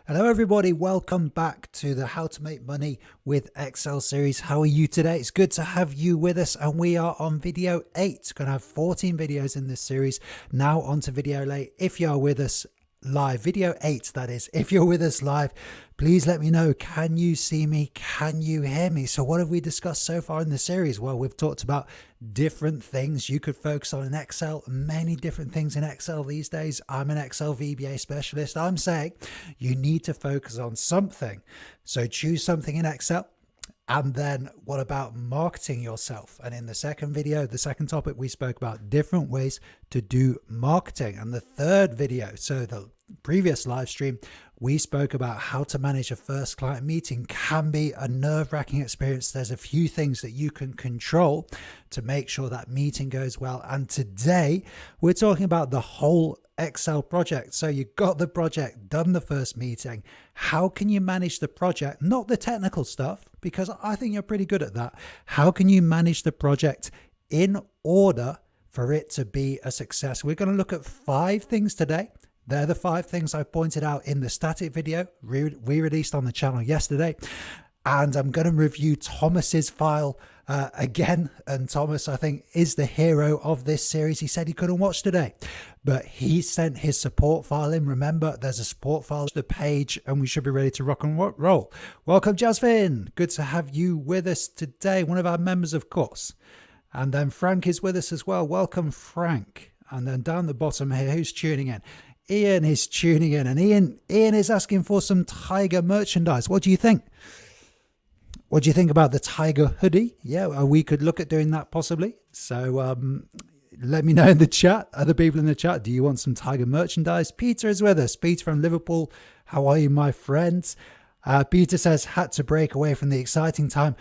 Hello everybody, welcome back to the How to Make Money with Excel series. How are you today? It's good to have you with us, and we are on video 8. Going to have 14 videos in this series. Now on to video 8. If you are with us live, video 8 that is, if you're with us live, please let me know. Can you see me? Can you hear me? So what have we discussed so far in the series? Well, we've talked about different things you could focus on in Excel, many different things in Excel these days. I'm an Excel VBA specialist. I'm saying you need to focus on something. So choose something in Excel. And then what about marketing yourself? And in the second video, the second topic, we spoke about different ways to do marketing. And the third video, so the previous live stream, we spoke about how to manage a first client meeting. Can be a nerve-wracking experience. There's a few things that you can control to make sure that meeting goes well. And today we're talking about the whole Excel project. So you got the project, done the first meeting. How can you manage the project? Not the technical stuff, because I think you're pretty good at that. How can you manage the project in order for it to be a success? We're going to look at 5 things today. They're the 5 things I pointed out in the static video we released on the channel yesterday. And I'm going to review Thomas's file again. And Thomas, I think, is the hero of this series. He said he couldn't watch today, but he sent his support file in. Remember, there's a support file, the page, and we should be ready to rock and roll. Welcome, Jasmine. Good to have you with us today. One of our members, of course. And then Frank is with us as well. Welcome, Frank. And then down the bottom here, who's tuning in? Ian is tuning in, and Ian is asking for some Tiger merchandise. What do you think? What do you think about the Tiger hoodie? Yeah, we could look at doing that possibly. So let me know in the chat, other people in the chat, do you want some Tiger merchandise? Peter is with us. Peter from Liverpool. How are you, my friends? Peter says, had to break away from the exciting time.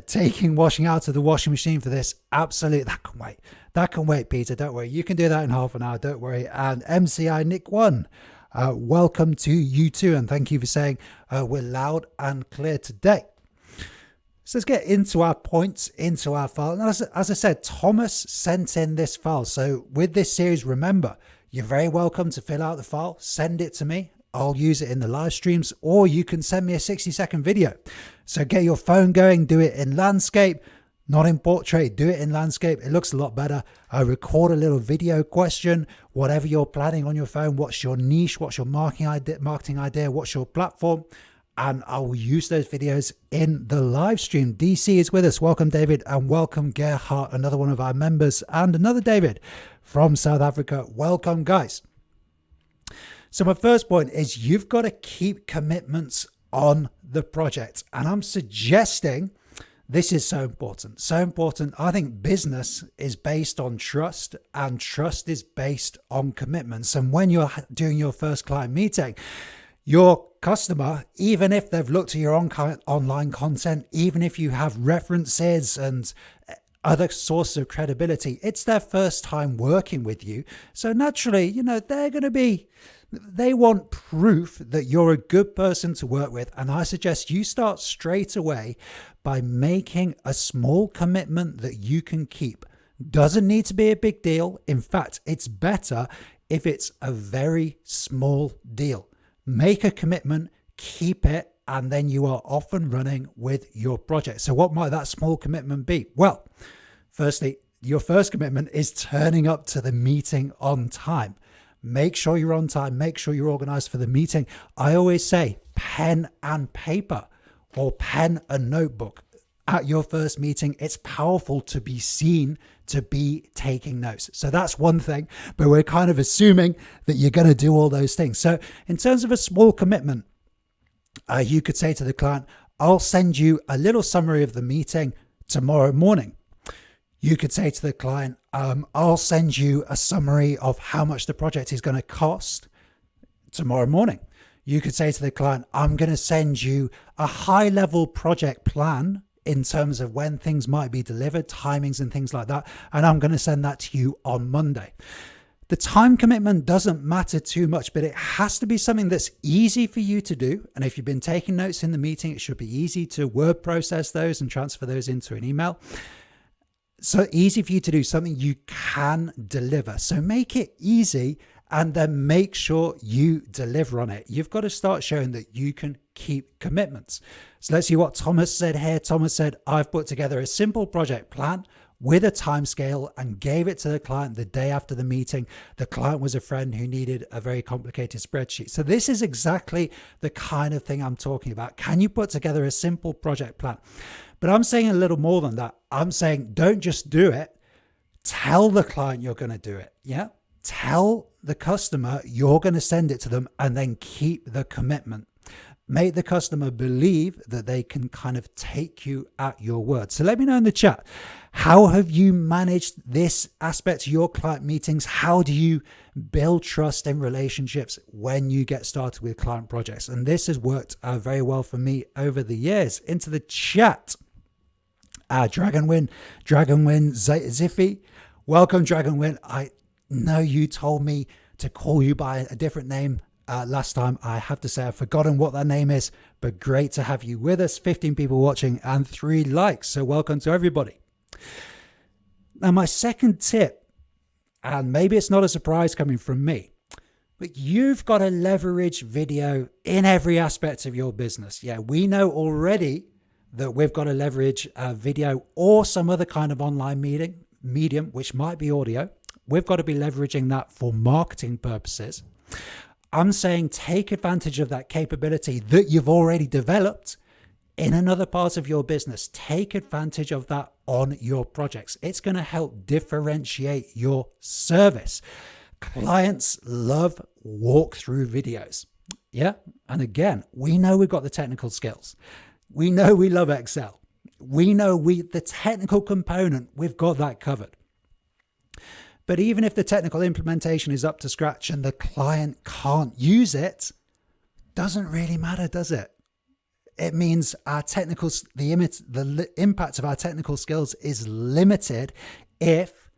Taking washing out of the washing machine for this. Absolutely. That can wait, Peter. Don't worry. You can do that in half an hour. Don't worry. And MCI Nick 1. Welcome to you too, and thank you for saying we're loud and clear today. So let's get into our points, into our file. And as I said, Thomas sent in this file. So with this series, remember, you're very welcome to fill out the file, send it to me. I'll use it in the live streams, or you can send me a 60-second video. So get your phone going, do it in landscape, not in portrait, do it in landscape. It looks a lot better. Record a little video question, whatever you're planning on your phone. What's your niche? What's your marketing idea? What's your platform? And I will use those videos in the live stream. DC is with us. Welcome, David, and welcome, Gerhard, another one of our members, and another David from South Africa. Welcome, guys. So my first point is you've got to keep commitments on the project. And I'm suggesting this is so important. So important. I think business is based on trust, and trust is based on commitments. And when you're doing your first client meeting, your customer, even if they've looked at your online content, even if you have references and other sources of credibility, it's their first time working with you. So naturally, they want proof that you're a good person to work with. And I suggest you start straight away by making a small commitment that you can keep. Doesn't need to be a big deal. In fact, it's better if it's a very small deal. Make a commitment, keep it, and then you are off and running with your project. So what might that small commitment be? Well, firstly, your first commitment is turning up to the meeting on time. Make sure you're on time. Make sure you're organized for the meeting. I always say pen and paper, or pen and notebook at your first meeting. It's powerful to be seen to be taking notes. So that's one thing, but we're kind of assuming that you're going to do all those things. So in terms of a small commitment, you could say to the client, I'll send you a little summary of the meeting tomorrow morning. You could say to the client, I'll send you a summary of how much the project is going to cost tomorrow morning. You could say to the client, I'm going to send you a high-level project plan in terms of when things might be delivered, timings and things like that, and I'm going to send that to you on Monday. The time commitment doesn't matter too much, but it has to be something that's easy for you to do. And if you've been taking notes in the meeting, it should be easy to word process those and transfer those into an email. So easy for you to do, something you can deliver. So make it easy and then make sure you deliver on it. You've got to start showing that you can keep commitments. So let's see what Thomas said here. Thomas said, I've put together a simple project plan with a time scale and gave it to the client the day after the meeting. The client was a friend who needed a very complicated spreadsheet. So this is exactly the kind of thing I'm talking about. Can you put together a simple project plan? But I'm saying a little more than that. I'm saying don't just do it. Tell the client you're going to do it. Yeah. Tell the customer you're going to send it to them, and then keep the commitment. Make the customer believe that they can kind of take you at your word. So let me know in the chat, how have you managed this aspect of your client meetings? How do you build trust in relationships when you get started with client projects? And this has worked very well for me over the years. Into the chat, Dragonwin Ziffy. Welcome, Dragonwin. I know you told me to call you by a different name last time. I have to say I've forgotten what that name is, but great to have you with us. 15 people watching and 3 likes. So welcome to everybody. Now, my second tip, and maybe it's not a surprise coming from me, but you've got to leverage video in every aspect of your business. Yeah, we know already that we've got to leverage video or some other kind of online medium, which might be audio. We've got to be leveraging that for marketing purposes. I'm saying take advantage of that capability that you've already developed in another part of your business. Take advantage of that on your projects. It's going to help differentiate your service. Clients love walkthrough videos. Yeah. And again, we know we've got the technical skills. We know we love Excel. We know the technical component, we've got that covered. But even if the technical implementation is up to scratch and the client can't use it, doesn't really matter, does it? It means our technical, the impact of our technical skills is limited if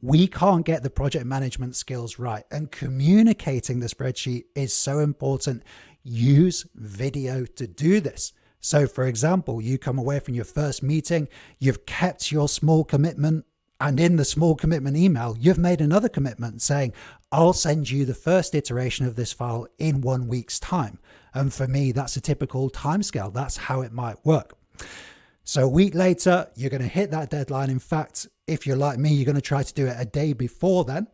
we can't get the project management skills right. And communicating the spreadsheet is so important. Use video to do this. So for example, you come away from your first meeting, you've kept your small commitment, and in the small commitment email, you've made another commitment saying, I'll send you the first iteration of this file in 1 week's time. And for me, that's a typical timescale. That's how it might work. So a week later, you're going to hit that deadline. In fact, if you're like me, you're going to try to do it a day before then.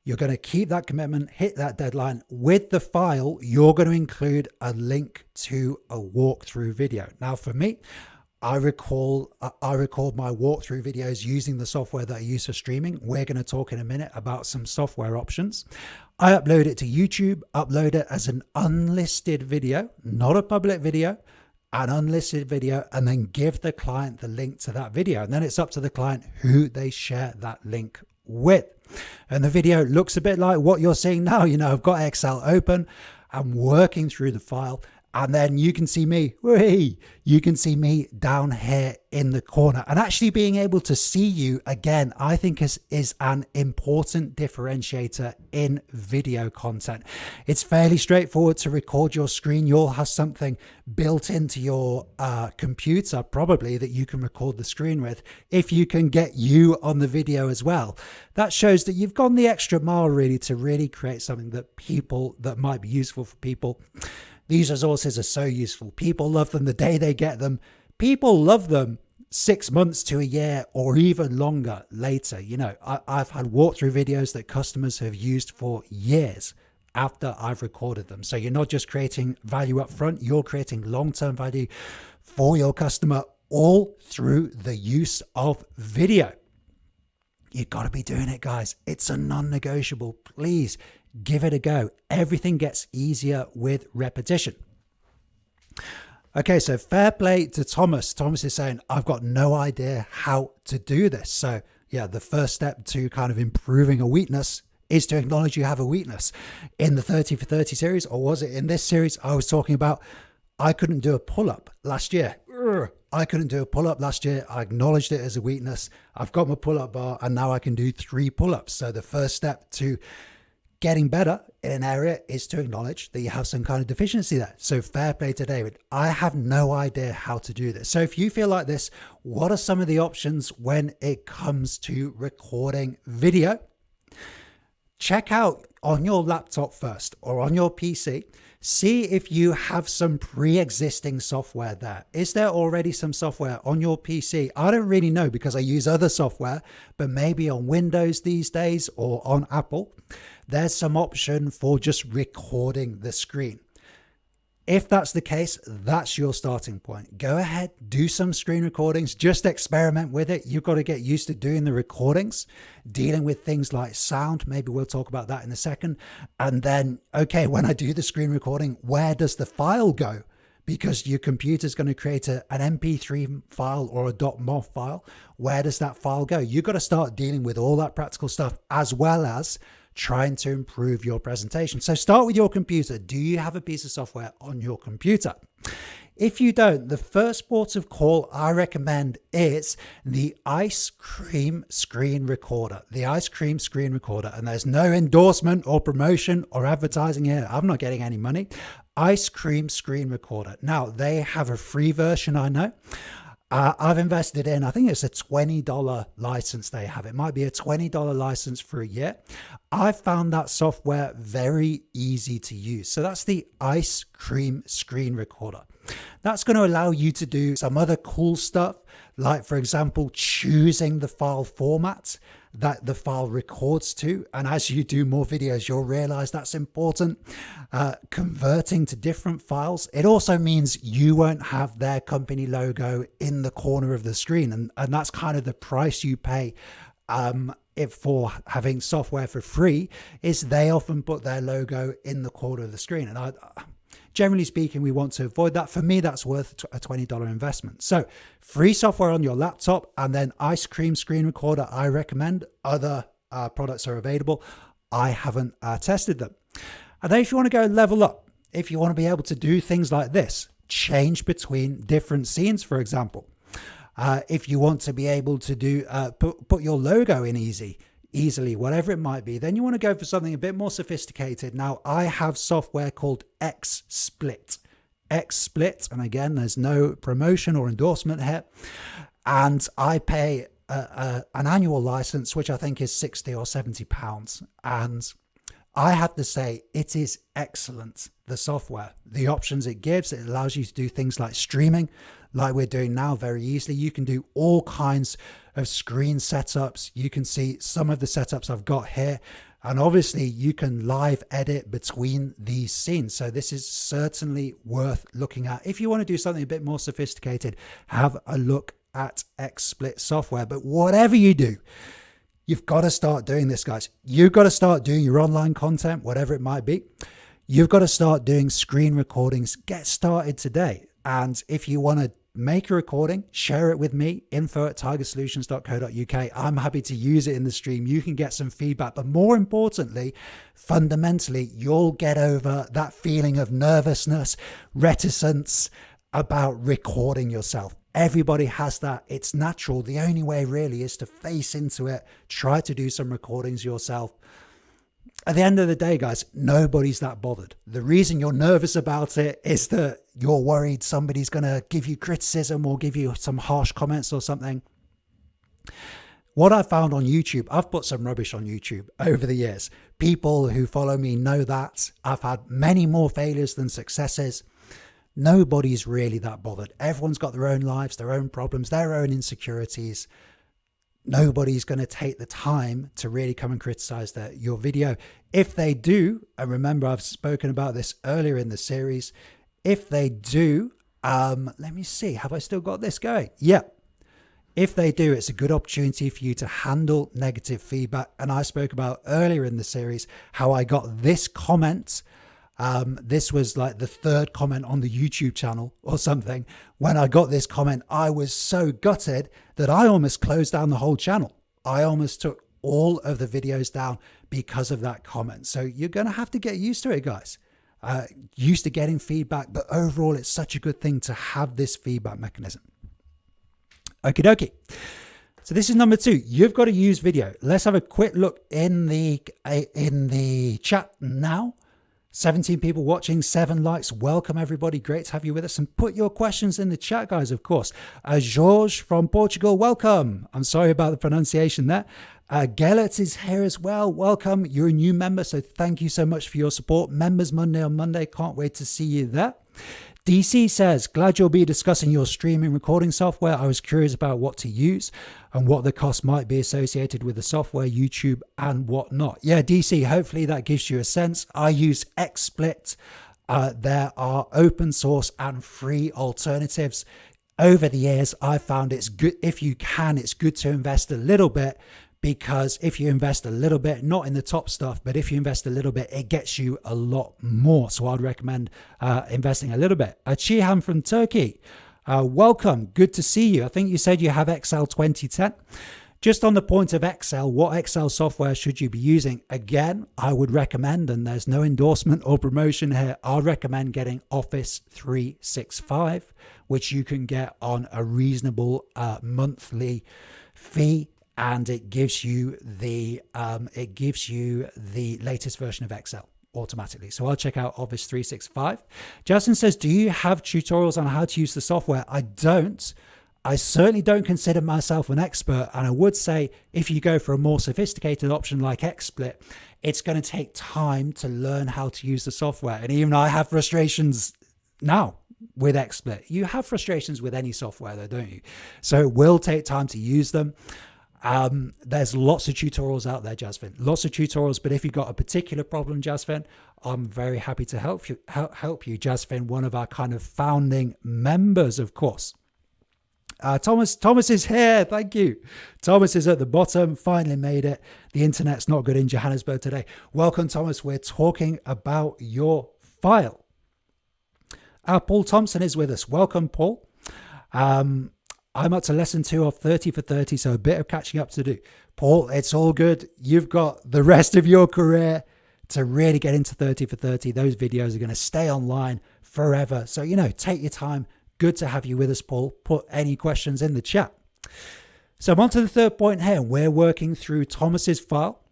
You're going to keep that commitment, hit that deadline. With the file, you're going to include a link to a walkthrough video. Now, for me, I record my walkthrough videos using the software that I use for streaming. We're going to talk in a minute about some software options. I upload it to YouTube, upload it as an unlisted video, not a public video, an unlisted video, and then give the client the link to that video. And then it's up to the client who they share that link with. And the video looks a bit like what you're seeing now. You know, I've got Excel open, I'm working through the file. And then you can see me, you can see me down here in the corner. And actually being able to see you again, I think is an important differentiator in video content. It's fairly straightforward to record your screen. You'll have something built into your computer probably that you can record the screen with. If you can get you on the video as well, that shows that you've gone the extra mile really to really create something that might be useful for people. These resources are so useful. People love them the day they get them. People love them 6 months to a year or even longer later. You know, I've had walkthrough videos that customers have used for years after I've recorded them. So you're not just creating value up front, you're creating long-term value for your customer all through the use of video. You've got to be doing it, guys. It's a non-negotiable. Please give it a go. Everything gets easier with repetition. Okay, so fair play to Thomas. Thomas is saying, I've got no idea how to do this. So yeah, the first step to kind of improving a weakness is to acknowledge you have a weakness. In the 30 for 30 series, or was it in this series, I was talking about I couldn't do a pull-up last year. I couldn't do a pull-up last year. I acknowledged it as a weakness. I've got my pull-up bar and now I can do 3 pull-ups. So the first step to getting better in an area is to acknowledge that you have some kind of deficiency there. So fair play to David. I have no idea how to do this. So if you feel like this, what are some of the options when it comes to recording video? check out on your laptop first or on your PC, see if you have some pre-existing software there. Is there already some software on your PC? I don't really know because I use other software, but maybe on Windows these days or on Apple, there's some option for just recording the screen. If that's the case, that's your starting point. Go ahead, do some screen recordings, just experiment with it. You've got to get used to doing the recordings, dealing with things like sound. Maybe we'll talk about that in a second. And then, okay, when I do the screen recording, where does the file go? Because your computer's going to create an MP3 file or a .mov file. Where does that file go? You've got to start dealing with all that practical stuff as well as trying to improve your presentation. So start with your computer. Do you have a piece of software on your computer? If you don't, the first port of call I recommend is the Ice Cream Screen Recorder. The Ice Cream Screen Recorder. And there's no endorsement or promotion or advertising here. I'm not getting any money. Ice Cream Screen Recorder. Now, they have a free version, I know. I've invested in, I think it's a $20 license they have. It might be a $20 license for a year. I found that software very easy to use. So that's the Ice Cream Screen Recorder. That's going to allow you to do some other cool stuff, like, for example, choosing the file format that the file records to. And as you do more videos, you'll realize that's important. Converting to different files. It also means you won't have their company logo in the corner of the screen. And that's kind of the price you pay for having software for free, is they often put their logo in the corner of the screen. And generally speaking, we want to avoid that. For me, that's worth a $20 investment. So free software on your laptop, and then Ice Cream Screen Recorder, I recommend. Other products are available. I haven't tested them. And then if you want to go level up, if you want to be able to do things like this, change between different scenes, for example. If you want to be able to do put your logo in easily, whatever it might be, then you want to go for something a bit more sophisticated. Now, I have software called XSplit. XSplit, and again, there's no promotion or endorsement here. And I pay an annual license, which I think is 60 or 70 pounds. And I have to say, it is excellent, the software. The options it gives, it allows you to do things like streaming, like we're doing now, very easily. You can do all kinds of screen setups. You can see some of the setups I've got here. And obviously, you can live edit between these scenes. So this is certainly worth looking at. If you want to do something a bit more sophisticated, have a look at XSplit software. But whatever you do, you've got to start doing this, guys. You've got to start doing your online content, whatever it might be. You've got to start doing screen recordings. Get started today. And if you want to make a recording, share it with me, info@tigersolutions.co.uk. I'm happy to use it in the stream. You can get some feedback, but more importantly, fundamentally, you'll get over that feeling of nervousness, reticence about recording yourself. Everybody has that. It's natural. The only way really is to face into it. Try to do some recordings yourself. At the end of the day, guys, nobody's that bothered. The reason you're nervous about it is that you're worried somebody's going to give you criticism or give you some harsh comments or something. What I found on YouTube, I've put some rubbish on YouTube over the years. People who follow me know that. I've had many more failures than successes. Nobody's really that bothered. Everyone's got their own lives, their own problems, their own insecurities. Nobody's going to take the time to really come and criticize your video. If they do, and remember, I've spoken about this earlier in the series. If they do, let me see, have I still got this going? Yeah. If they do, it's a good opportunity for you to handle negative feedback. And I spoke about earlier in the series how I got this comment. This was like the third comment on the YouTube channel or something. When I got this comment, I was so gutted that I almost closed down the whole channel. I almost took all of the videos down because of that comment. So you're going to have to get used to it, guys. Used to getting feedback, but overall, it's such a good thing to have this feedback mechanism. Okie dokie. So this is number 2. You've got to use video. Let's have a quick look in the chat now. 17 people watching, 7 likes. Welcome, everybody. Great to have you with us. And put your questions in the chat, guys, of course. Jorge from Portugal, welcome. I'm sorry about the pronunciation there. Gellert is here as well. Welcome. You're a new member, so thank you so much for your support. Members Monday on Monday. Can't wait to see you there. DC says, glad you'll be discussing your streaming recording software. I was curious about what to use and what the cost might be associated with the software, YouTube and whatnot. Yeah, DC, hopefully that gives you a sense. I use XSplit. There are open source and free alternatives. Over the years, I found it's good, if you can, it's good to invest a little bit, because if you invest a little bit, not in the top stuff, but if you invest a little bit, it gets you a lot more. So I'd recommend investing a little bit. Chihan from Turkey, welcome. Good to see you. I think you said you have Excel 2010. Just on the point of Excel, what Excel software should you be using? Again, I would recommend, and there's no endorsement or promotion here, I'll recommend getting Office 365, which you can get on a reasonable monthly fee, and it gives you the latest version of Excel automatically. So I'll check out Office 365. Justin says, do you have tutorials on how to use the software? I don't. I certainly don't consider myself an expert, and I would say if you go for a more sophisticated option like XSplit, it's going to take time to learn how to use the software. And even I have frustrations now with XSplit. You have frustrations with any software though, don't you? So it will take time to use them. There's lots of tutorials out there, Jasvin, lots of tutorials, but if you've got a particular problem, Jasvin, I'm very happy to help you, Jasvin, one of our kind of founding members, of course. Thomas is here. Thank you. Thomas is at the bottom. Finally made it. The internet's not good in Johannesburg today. Welcome, Thomas. We're talking about your file. Paul Thompson is with us. Welcome, Paul. I'm up to lesson 2 of 30 for 30, so a bit of catching up to do. Paul, it's all good. You've got the rest of your career to really get into 30 for 30. Those videos are going to stay online forever. So, take your time. Good to have you with us, Paul. Put any questions in the chat. So I'm on to the third point here. We're working through Thomas's file.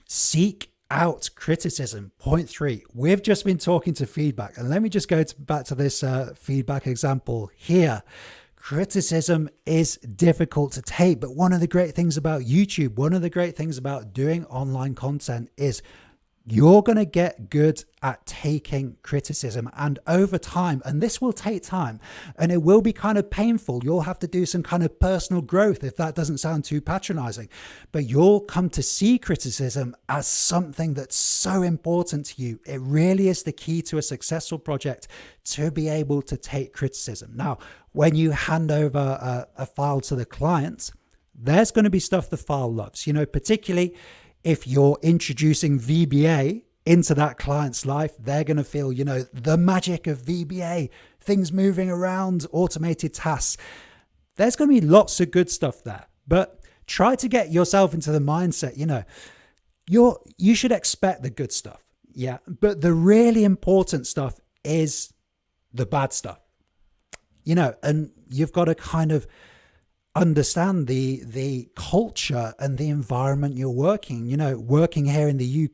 Seek out criticism. Point 3. We've just been talking to feedback. And let me just go back to this feedback example here. Criticism is difficult to take, but one of the great things about YouTube, one of the great things about doing online content is you're going to get good at taking criticism, and over time, and this will take time, and it will be kind of painful. You'll have to do some kind of personal growth if that doesn't sound too patronizing, but you'll come to see criticism as something that's so important to you. It really is the key to a successful project, to be able to take criticism. Now, when you hand over a file to the client, there's going to be stuff the file loves, particularly if you're introducing VBA into that client's life. They're going to feel, the magic of VBA, things moving around, automated tasks. There's going to be lots of good stuff there, but try to get yourself into the mindset, you should expect the good stuff. Yeah. But the really important stuff is the bad stuff, and you've got to kind of understand the culture and the environment you're working. Working here in the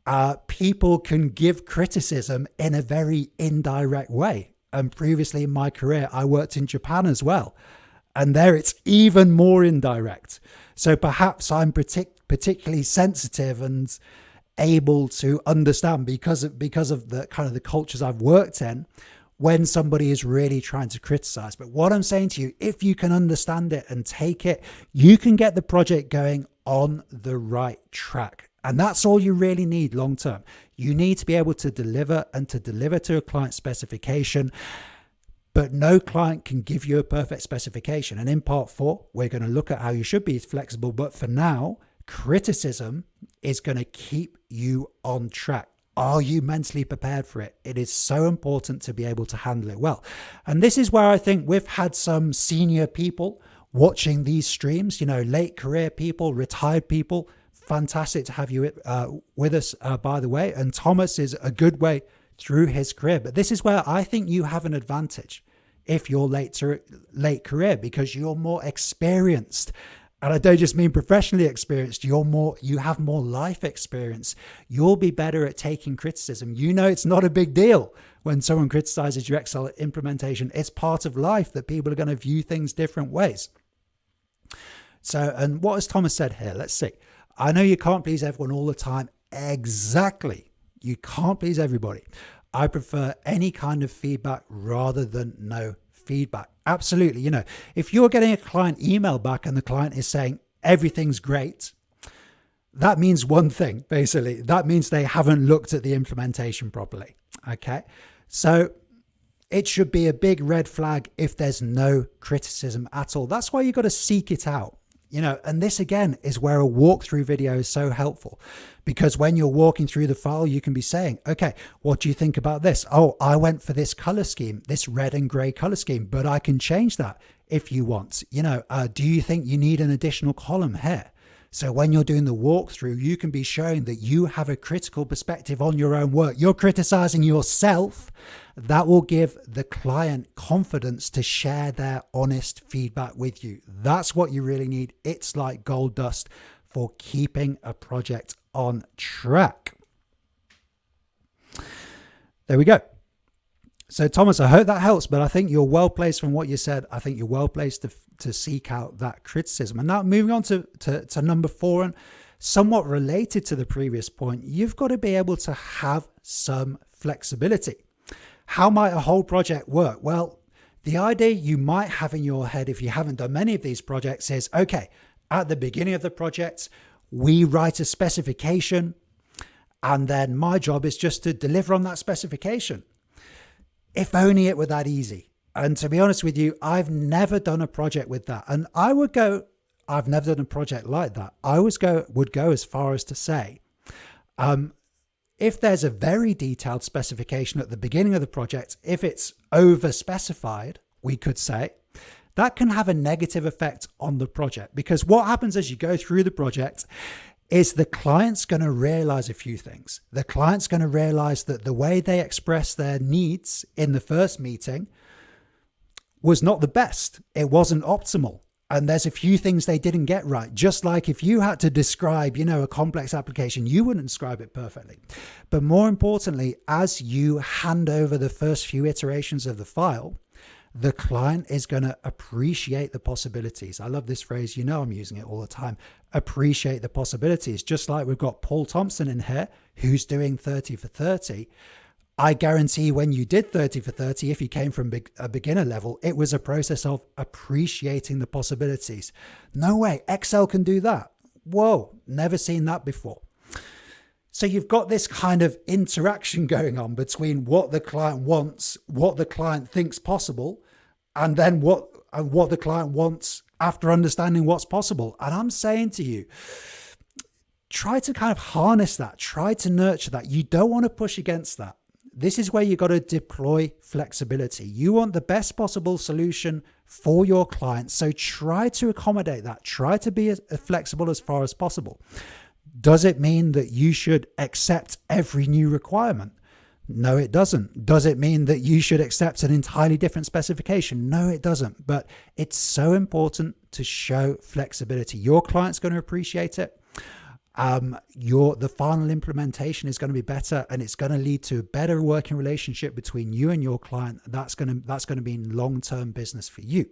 UK, people can give criticism in a very indirect way. And previously in my career, I worked in Japan as well. And there it's even more indirect. So perhaps I'm particularly sensitive and able to understand because of the kind of the cultures I've worked in, when somebody is really trying to criticize. But what I'm saying to you, if you can understand it and take it, you can get the project going on the right track. And that's all you really need long term. You need to be able to deliver, and to deliver to a client specification. But no client can give you a perfect specification. And in part 4, we're going to look at how you should be flexible. But for now, criticism is going to keep you on track. Are you mentally prepared for it? It is so important to be able to handle it well. And this is where I think we've had some senior people watching these streams, late career people, retired people. Fantastic to have you with us, by the way. And Thomas is a good way through his career. But this is where I think you have an advantage if you're late career, because you're more experienced. And I don't just mean professionally experienced, you have more life experience. You'll be better at taking criticism. It's not a big deal when someone criticizes your Excel implementation. It's part of life that people are going to view things different ways. So, and what has Thomas said here? Let's see. I know you can't please everyone all the time. Exactly. You can't please everybody. I prefer any kind of feedback rather than no feedback. Absolutely. You know, if you're getting a client email back and the client is saying everything's great, that means one thing, basically. That means they haven't looked at the implementation properly. Okay. So it should be a big red flag if there's no criticism at all. That's why you got to seek it out. You know, and this again is where a walkthrough video is so helpful, because when you're walking through the file, you can be saying, okay, what do you think about this? Oh, I went for this color scheme, this red and gray color scheme, but I can change that if you want. You know, do you think you need an additional column here? So when you're doing the walkthrough, you can be showing that you have a critical perspective on your own work. You're criticizing yourself. That will give the client confidence to share their honest feedback with you. That's what you really need. It's like gold dust for keeping a project on track. There we go. So Thomas, I hope that helps, but I think you're well placed from what you said. I think you're well placed to seek out that criticism. And now moving on to number 4, and somewhat related to the previous point, you've got to be able to have some flexibility. How might a whole project work? Well, the idea you might have in your head, if you haven't done many of these projects, is, okay, at the beginning of the project, we write a specification, and then my job is just to deliver on that specification. If only it were that easy. And to be honest with you, I've never done a project with that. And I would go, I've never done a project like that. I would go as far as to say, if there's a very detailed specification at the beginning of the project, if it's over specified, we could say, that can have a negative effect on the project, because what happens as you go through the project is the client's going to realize a few things. The client's going to realize that the way they express their needs in the first meeting was not the best. It wasn't optimal. And there's a few things they didn't get right. Just like if you had to describe, you know, a complex application, you wouldn't describe it perfectly. But more importantly, as you hand over the first few iterations of the file, the client is going to appreciate the possibilities. I love this phrase. You know, I'm using it all the time. Appreciate the possibilities. Just like we've got Paul Thompson in here, who's doing 30 for 30. I guarantee when you did 30 for 30, if you came from a beginner level, it was a process of appreciating the possibilities. No way, Excel can do that. Whoa, never seen that before. So you've got this kind of interaction going on between what the client wants, what the client thinks possible, and then what the client wants after understanding what's possible. And I'm saying to you, try to kind of harness that, try to nurture that. You don't want to push against that. This is where you got to deploy flexibility. You want the best possible solution for your client. So try to accommodate that. Try to be as flexible as far as possible. Does it mean that you should accept every new requirement? No, it doesn't. Does it mean that you should accept an entirely different specification? No, it doesn't. But it's so important to show flexibility. Your client's going to appreciate it. The final implementation is going to be better, and it's going to lead to a better working relationship between you and your client. That's going to be long-term business for you.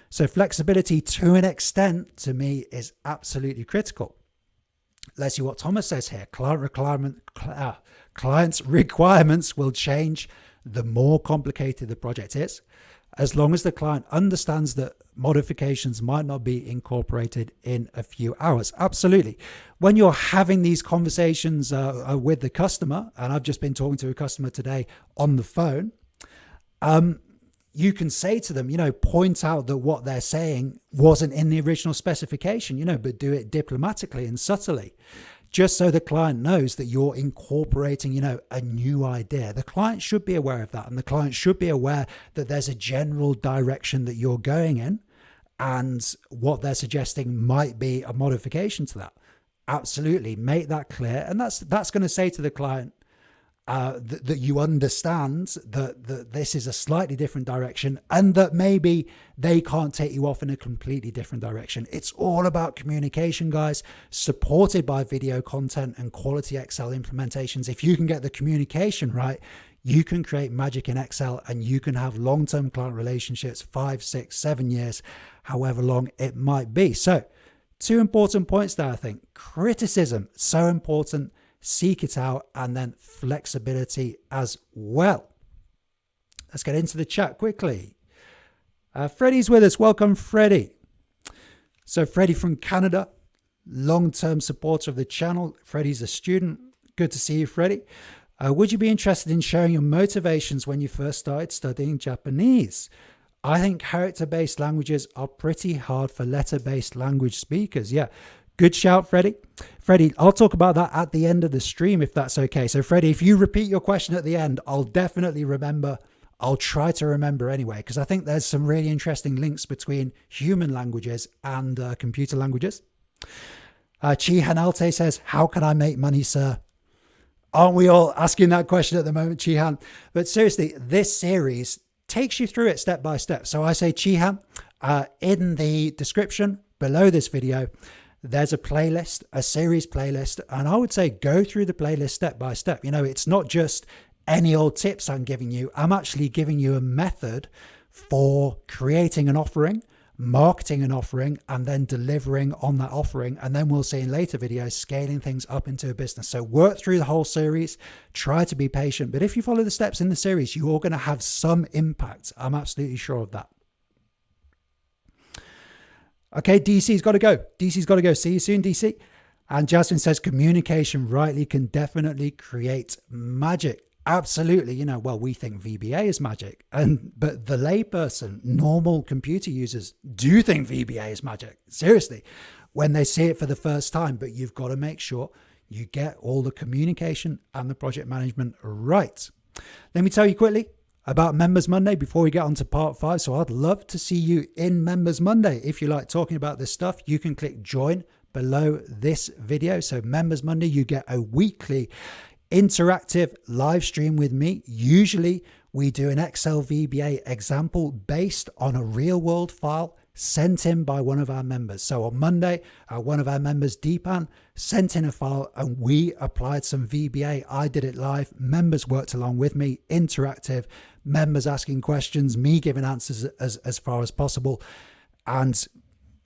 So flexibility, to an extent, to me, is absolutely critical. Let's see what Thomas says here. Client's requirements will change the more complicated the project is, as long as the client understands that modifications might not be incorporated in a few hours. Absolutely. When you're having these conversations with the customer, and I've just been talking to a customer today on the phone, you can say to them, point out that what they're saying wasn't in the original specification, but do it diplomatically and subtly, just so the client knows that you're incorporating, a new idea. The client should be aware of that, and the client should be aware that there's a general direction that you're going in, and what they're suggesting might be a modification to that. Absolutely, make that clear, and that's going to say to the client, that you understand that this is a slightly different direction, and that maybe they can't take you off in a completely different direction. It's all about communication, guys, supported by video content and quality Excel implementations. If you can get the communication right, you can create magic in Excel, and you can have long-term client relationships, 5, 6, 7 years, however long it might be. So Two important points there, I think. Criticism, so important. Seek it out. And then flexibility as well. Let's get into the chat quickly. Freddie's with us. Welcome, Freddie. So Freddie from Canada, long-term supporter of the channel. Freddie's a student. Good to see you, Freddie. Would you be interested in sharing your motivations when you first started studying Japanese? I think character-based languages are pretty hard for letter-based language speakers. Yeah, good shout, Freddie. Freddie, I'll talk about that at the end of the stream if that's okay. So Freddie, if you repeat your question at the end, I'll definitely remember. I'll try to remember anyway, because I think there's some really interesting links between human languages and computer languages. Chi Hanalte says, how can I make money, sir? Aren't we all asking that question at the moment, Chihan? But seriously, this series takes you through it step by step. So I say, Chihan, in the description below this video, there's a playlist, a series playlist. And I would say go through the playlist step by step. You know, it's not just any old tips I'm giving you. I'm actually giving you a method for creating an offering, marketing an offering, and then delivering on that offering. And then we'll see in later videos, scaling things up into a business. So work through the whole series, try to be patient. But if you follow the steps in the series, you're going to have some impact. I'm absolutely sure of that. Okay, DC's got to go. DC's got to go. See you soon, DC. And Jasmine says, communication rightly can definitely create magic. Absolutely. You know, well, we think VBA is magic, but the layperson, normal computer users do think VBA is magic. Seriously, when they see it for the first time, but you've got to make sure you get all the communication and the project management right. Let me tell you quickly about Members Monday before we get on to part 5. So I'd love to see you in Members Monday. If you like talking about this stuff, you can click join below this video. So Members Monday, you get a weekly interactive live stream with me. Usually we do an Excel VBA example based on a real world file sent in by one of our members. So on Monday, one of our members, Deepan, sent in a file and we applied some VBA. I did it live. Members worked along with me, interactive, members asking questions, me giving answers as far as possible. And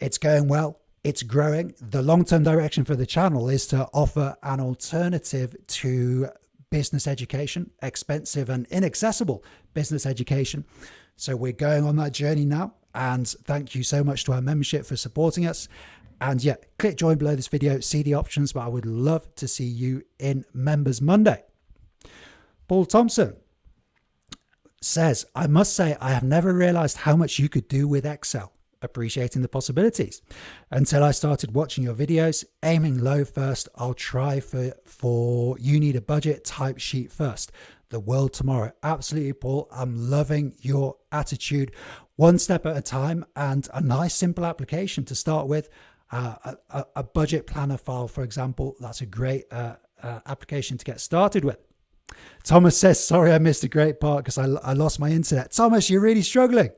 it's going well. It's growing. The long-term direction for the channel is to offer an alternative to business education, expensive and inaccessible business education. So we're going on that journey now. And thank you so much to our membership for supporting us. And yeah, click join below this video, see the options, but I would love to see you in Members Monday. Paul Thompson says, I must say, I have never realized how much you could do with Excel. Appreciating the possibilities until I started watching your videos. Aiming low first. I'll try for you need a budget type sheet first. The world tomorrow. Absolutely, Paul. I'm loving your attitude. One step at a time and a nice simple application to start with. A budget planner file, for example. That's a great application to get started with. Thomas says, sorry, I missed a great part because I lost my internet. Thomas, you're really struggling.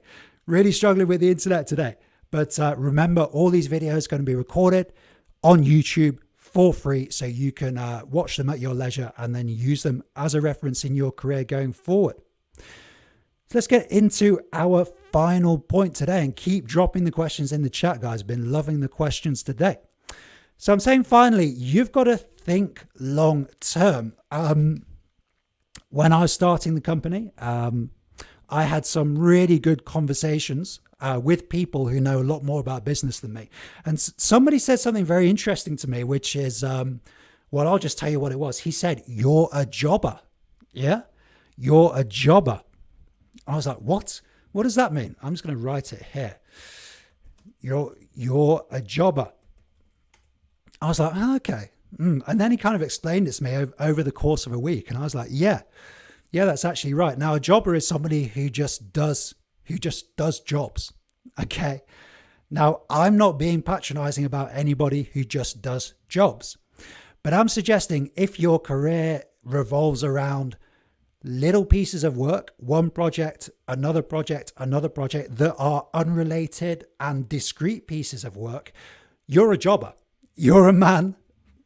Really struggling with the internet today. But remember, all these videos are going to be recorded on YouTube for free. So you can watch them at your leisure and then use them as a reference in your career going forward. So let's get into our final point today and keep dropping the questions in the chat, guys. I've been loving the questions today. So I'm saying finally, you've got to think long term. When I was starting the company, I had some really good conversations with people who know a lot more about business than me. And somebody said something very interesting to me, which is, well, I'll just tell you what it was. He said, you're a jobber. Yeah, you're a jobber. I was like, what? What does that mean? I'm just going to write it here. You're a jobber. I was like, oh, okay. And then he kind of explained it to me over the course of a week. And I was like, yeah, that's actually right. Now, a jobber is somebody who just does jobs. Okay. Now, I'm not being patronizing about anybody who just does jobs, but I'm suggesting if your career revolves around little pieces of work, one project, another project that are unrelated and discrete pieces of work, you're a jobber. You're a man.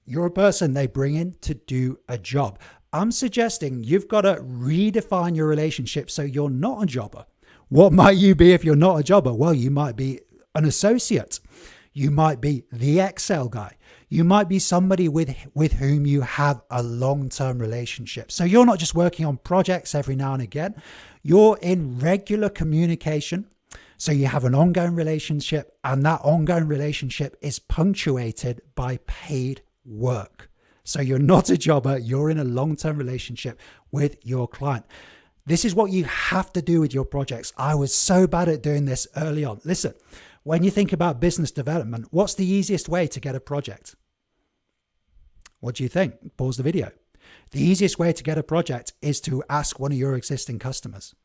You're a person they bring in to do a job. I'm suggesting you've got to redefine your relationship so you're not a jobber. What might you be if you're not a jobber? Well, you might be an associate. You might be the Excel guy. You might be somebody with whom you have a long-term relationship. So you're not just working on projects every now and again. You're in regular communication. So you have an ongoing relationship, and that ongoing relationship is punctuated by paid work. So you're not a jobber. You're in a long-term relationship with your client. This is what you have to do with your projects. I was so bad at doing this early on. Listen, when you think about business development, what's the easiest way to get a project? What do you think? Pause the video. The easiest way to get a project is to ask one of your existing customers.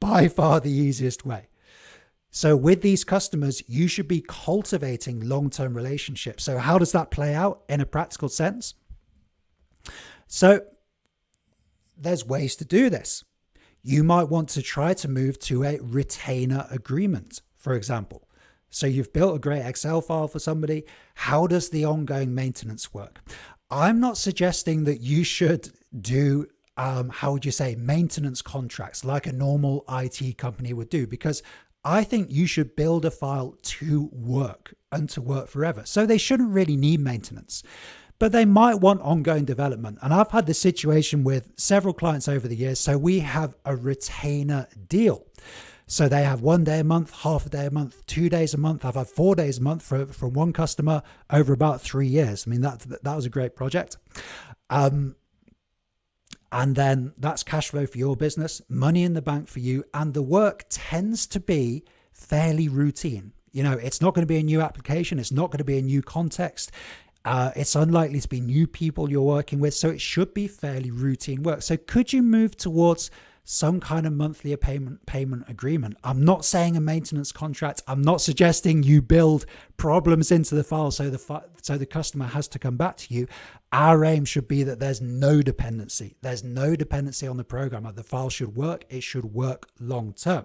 By far the easiest way. So with these customers, you should be cultivating long-term relationships. So how does that play out in a practical sense? So there's ways to do this. You might want to try to move to a retainer agreement, for example. So you've built a great Excel file for somebody. How does the ongoing maintenance work? I'm not suggesting that you should do, how would you say, maintenance contracts like a normal IT company would do, because I think you should build a file to work and to work forever. So they shouldn't really need maintenance, but they might want ongoing development. And I've had this situation with several clients over the years. So we have a retainer deal. So they have 1 day a month, half a day a month, 2 days a month. I've had 4 days a month from one customer over about 3 years. I mean, that was a great project. And then that's cash flow for your business, money in the bank for you. And the work tends to be fairly routine. You know, it's not going to be a new application. It's not going to be a new context. It's unlikely to be new people you're working with. So it should be fairly routine work. So could you move towards some kind of monthly payment agreement? I'm not saying a maintenance contract. I'm not suggesting you build problems into the file so the customer has to come back to you. Our aim should be that there's no dependency. There's no dependency on the program. The file should work. It should work long term.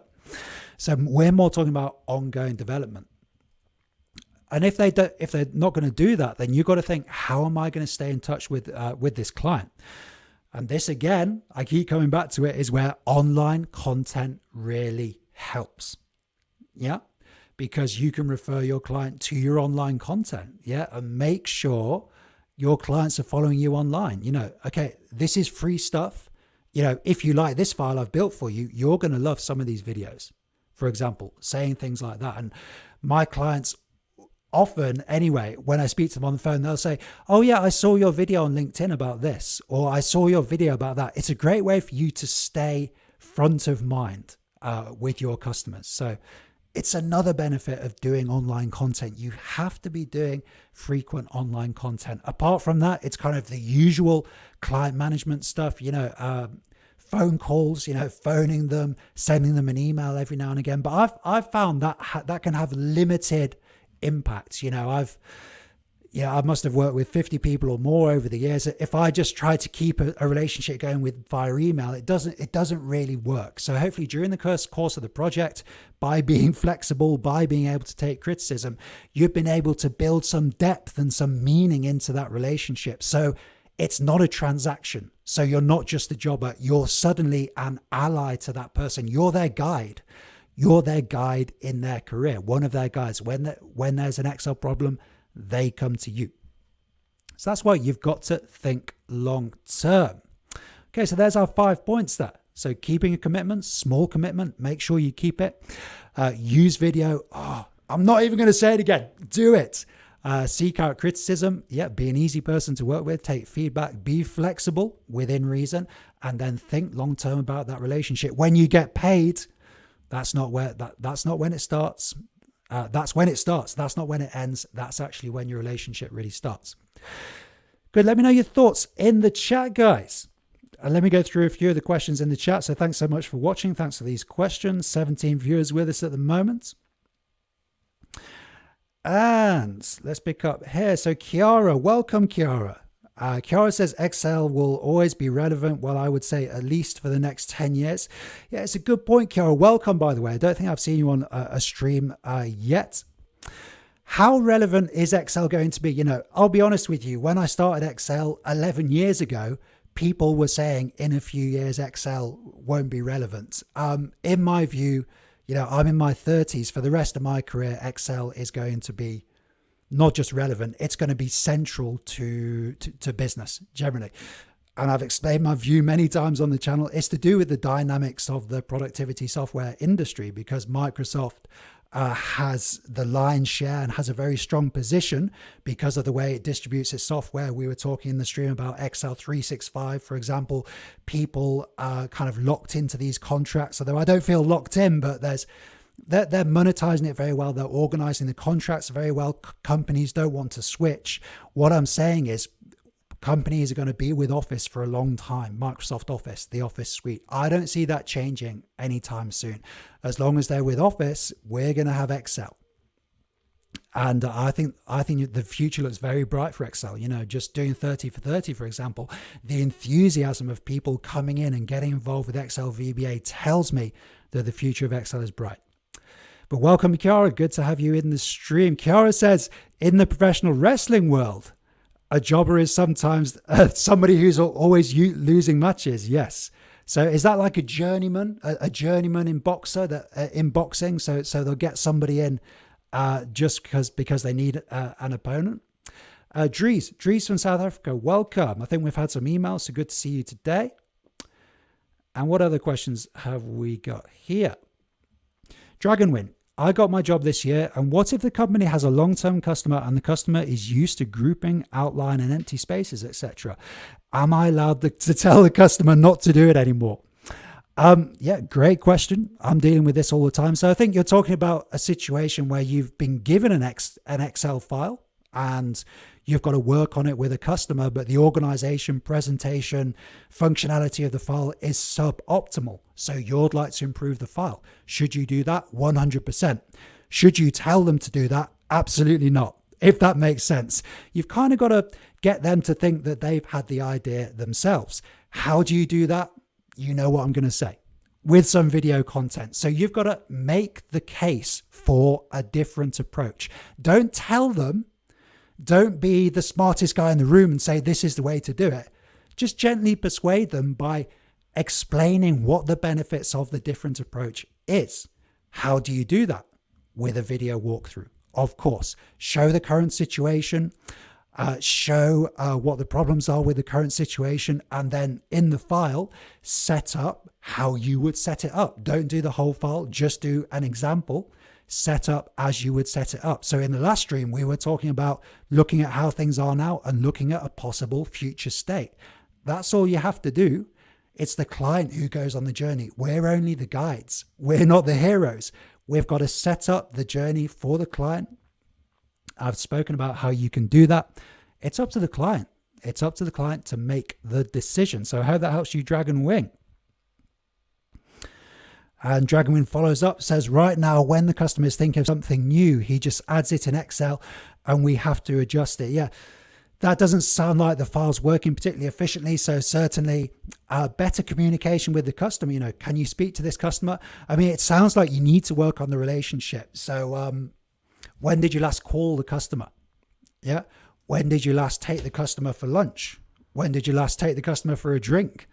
So we're more talking about ongoing development. And if they're not going to do that, then you've got to think, how am I going to stay in touch with this client? And this, again, I keep coming back to it, is where online content really helps. Yeah, because you can refer your client to your online content. Yeah, and make sure your clients are following you online. You know, okay, this is free stuff. You know, if you like this file I've built for you, you're going to love some of these videos, for example, saying things like that. And my clients often, anyway, when I speak to them on the phone, they'll say, oh yeah, I saw your video on LinkedIn about this, or I saw your video about that. It's a great way for you to stay front of mind with your customers. So it's another benefit of doing online content. You have to be doing frequent online content. Apart from that, it's kind of the usual client management stuff, you know, phone calls, you know, phoning them, sending them an email every now and again. But I've found that that can have limited impact. You know, I must have worked with 50 people or more over the years. If I just try to keep a relationship going with via email, it doesn't really work. So hopefully during the course of the project, by being flexible, by being able to take criticism, you've been able to build some depth and some meaning into that relationship. So it's not a transaction. So you're not just a jobber. You're suddenly an ally to that person. You're their guide. You're their guide in their career, one of their guides. When there's an Excel problem, they come to you. So that's why you've got to think long term. Okay, so there's our 5 points there. So keeping a commitment, small commitment, make sure you keep it. Use video. Oh, I'm not even going to say it again. Do it. Seek out criticism. Yeah, be an easy person to work with. Take feedback. Be flexible within reason. And then think long term about that relationship. When you get paid, that's not when it starts. That's when it starts. That's not when it ends. That's actually when your relationship really starts. Good. Let me know your thoughts in the chat, guys. And let me go through a few of the questions in the chat. So thanks so much for watching. Thanks for these questions. 17 viewers with us at the moment. And let's pick up here. So Kiara, welcome, Kiara. Kiara says Excel will always be relevant. Well, I would say at least for the next 10 years. Yeah, it's a good point, Kiara. Welcome, by the way. I don't think I've seen you on a stream yet. How relevant is Excel going to be? You know, I'll be honest with you. When I started Excel 11 years ago, people were saying in a few years, Excel won't be relevant. In my view, you know, I'm in my 30s. For the rest of my career, Excel is going to be not just relevant, it's going to be central to business generally. And I've explained my view many times on the channel. It's to do with the dynamics of the productivity software industry, because Microsoft has the lion's share and has a very strong position because of the way it distributes its software. We were talking in the stream about Excel 365, for example. People are kind of locked into these contracts, although I don't feel locked in, but they're monetizing it very well. They're organizing the contracts very well. Companies don't want to switch. What I'm saying is, companies are going to be with Office for a long time. Microsoft Office, the Office suite. I don't see that changing anytime soon. As long as they're with Office, we're going to have Excel. And I think the future looks very bright for Excel. You know, just doing 30 for 30, for example, the enthusiasm of people coming in and getting involved with Excel VBA tells me that the future of Excel is bright. But welcome, Kiara. Good to have you in the stream. Kiara says, in the professional wrestling world, a jobber is sometimes somebody who's always losing matches. Yes. So is that like a journeyman in boxing? So they'll get somebody in just because they need an opponent. Dries from South Africa, welcome. I think we've had some emails, so good to see you today. And what other questions have we got here? Dragonwin. I got my job this year, and what if the company has a long-term customer and the customer is used to grouping, outline, and empty spaces, etc.? Am I allowed to tell the customer not to do it anymore? Yeah, great question. I'm dealing with this all the time. So I think you're talking about a situation where you've been given an Excel file and you've got to work on it with a customer, but the organization, presentation, functionality of the file is suboptimal. So you'd like to improve the file. Should you do that? 100%. Should you tell them to do that? Absolutely not. If that makes sense. You've kind of got to get them to think that they've had the idea themselves. How do you do that? You know what I'm going to say. With some video content. So you've got to make the case for a different approach. Don't tell them. Don't be the smartest guy in the room and say this is the way to do it. Just gently persuade them by explaining what the benefits of the different approach is. How do you do that? With a video walkthrough, of course. Show the current situation, show what the problems are with the current situation, and then in the file, set up how you would set it up. Don't do the whole file, just do an example. Set up as you would set it up. So in the last stream, we were talking about looking at how things are now and looking at a possible future state. That's all you have to do. It's the client who goes on the journey. We're only the guides. We're not the heroes. We've got to set up the journey for the client. I've spoken about how you can do that. It's up to the client. It's up to the client to make the decision. So I hope that helps you, Dragon Wing. And Dragonwin follows up, says, right now, when the customer is thinking of something new, he just adds it in Excel and we have to adjust it. Yeah, that doesn't sound like the file's working particularly efficiently. So certainly better communication with the customer. You know, can you speak to this customer? I mean, it sounds like you need to work on the relationship. So when did you last call the customer? Yeah. When did you last take the customer for lunch? When did you last take the customer for a drink?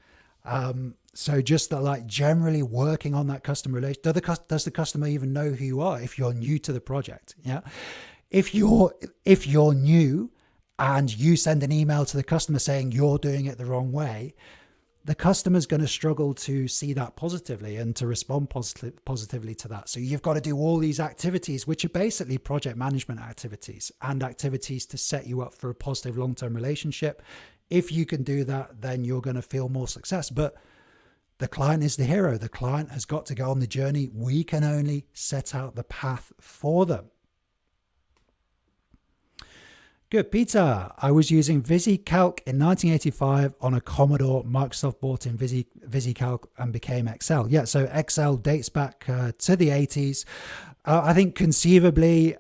So just that, like, generally working on that customer relation. Does the customer even know who you are if you're new to the project? Yeah. If you're new and you send an email to the customer saying you're doing it the wrong way, the customer's going to struggle to see that positively and to respond positively to that. So you've got to do all these activities, which are basically project management activities and activities to set you up for a positive long-term relationship. If you can do that, then you're going to feel more success. But the client is the hero. The client has got to go on the journey. We can only set out the path for them. Good, Peter. I was using VisiCalc in 1985 on a Commodore. Microsoft bought in VisiCalc and became Excel. Yeah, so Excel dates back to the 80s. I think conceivably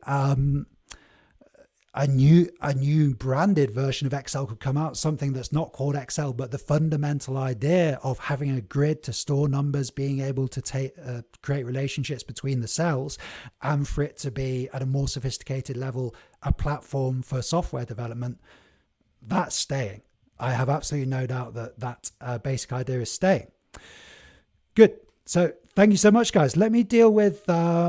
a new branded version of Excel could come out, something that's not called Excel, but the fundamental idea of having a grid to store numbers, being able to create relationships between the cells, and for it to be at a more sophisticated level, a platform for software development, that's staying. I have absolutely no doubt that basic idea is staying. Good. So thank you so much, guys. Let me deal with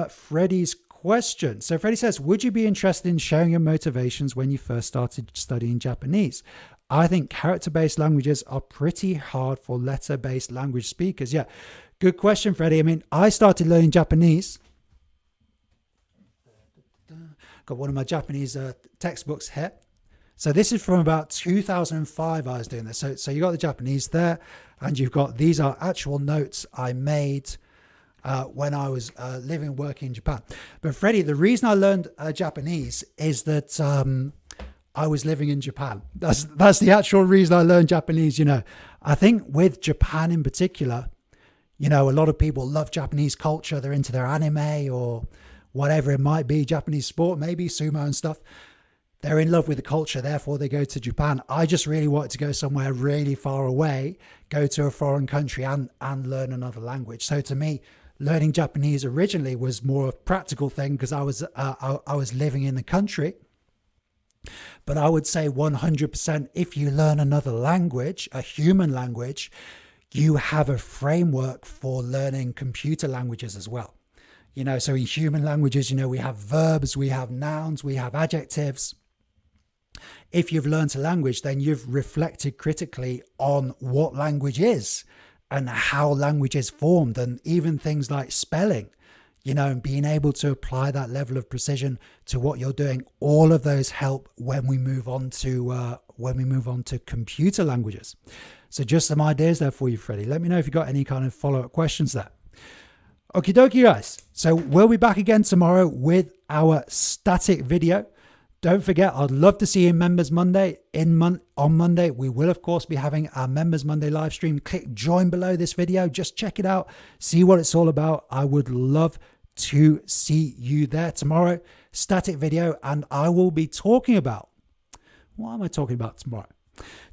Freddie's question. So Freddie says, would you be interested in sharing your motivations when you first started studying Japanese? I think character-based languages are pretty hard for letter-based language speakers. Yeah, good question, Freddie. I mean, I started learning Japanese. Got one of my Japanese textbooks here. So this is from about 2005 I was doing this. So you got the Japanese there, and you've got, these are actual notes I made when I was living and working in Japan. But Freddie, the reason I learned Japanese is that I was living in Japan. That's the actual reason I learned Japanese. You know, I think with Japan in particular, you know, a lot of people love Japanese culture. They're into their anime or whatever it might be, Japanese sport, maybe sumo and stuff. They're in love with the culture, therefore they go to Japan. I just really wanted to go somewhere really far away, go to a foreign country and learn another language. So to me, learning Japanese originally was more a practical thing because I was living in the country. But I would say 100%, if you learn another language, a human language, you have a framework for learning computer languages as well. You know, so in human languages, you know, we have verbs, we have nouns, we have adjectives. If you've learned a language, then you've reflected critically on what language is and how language is formed, and even things like spelling, you know, and being able to apply that level of precision to what you're doing. All of those help when we move on to computer languages. So just some ideas there for you, Freddie. Let me know if you've got any kind of follow-up questions there. Okie dokie, guys. So we'll be back again tomorrow with our static video. Don't forget, I'd love to see you in Members Monday. On Monday, we will, of course, be having our Members Monday live stream. Click join below this video. Just check it out. See what it's all about. I would love to see you there tomorrow. Static video. And I will be talking about, what am I talking about tomorrow?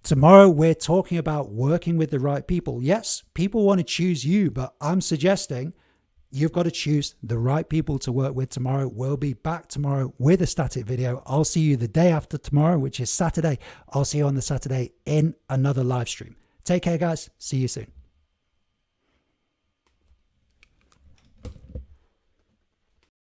Tomorrow, we're talking about working with the right people. Yes, people want to choose you, but I'm suggesting you've got to choose the right people to work with tomorrow. We'll be back tomorrow with a static video. I'll see you the day after tomorrow, which is Saturday. I'll see you on the Saturday in another live stream. Take care, guys. See you soon.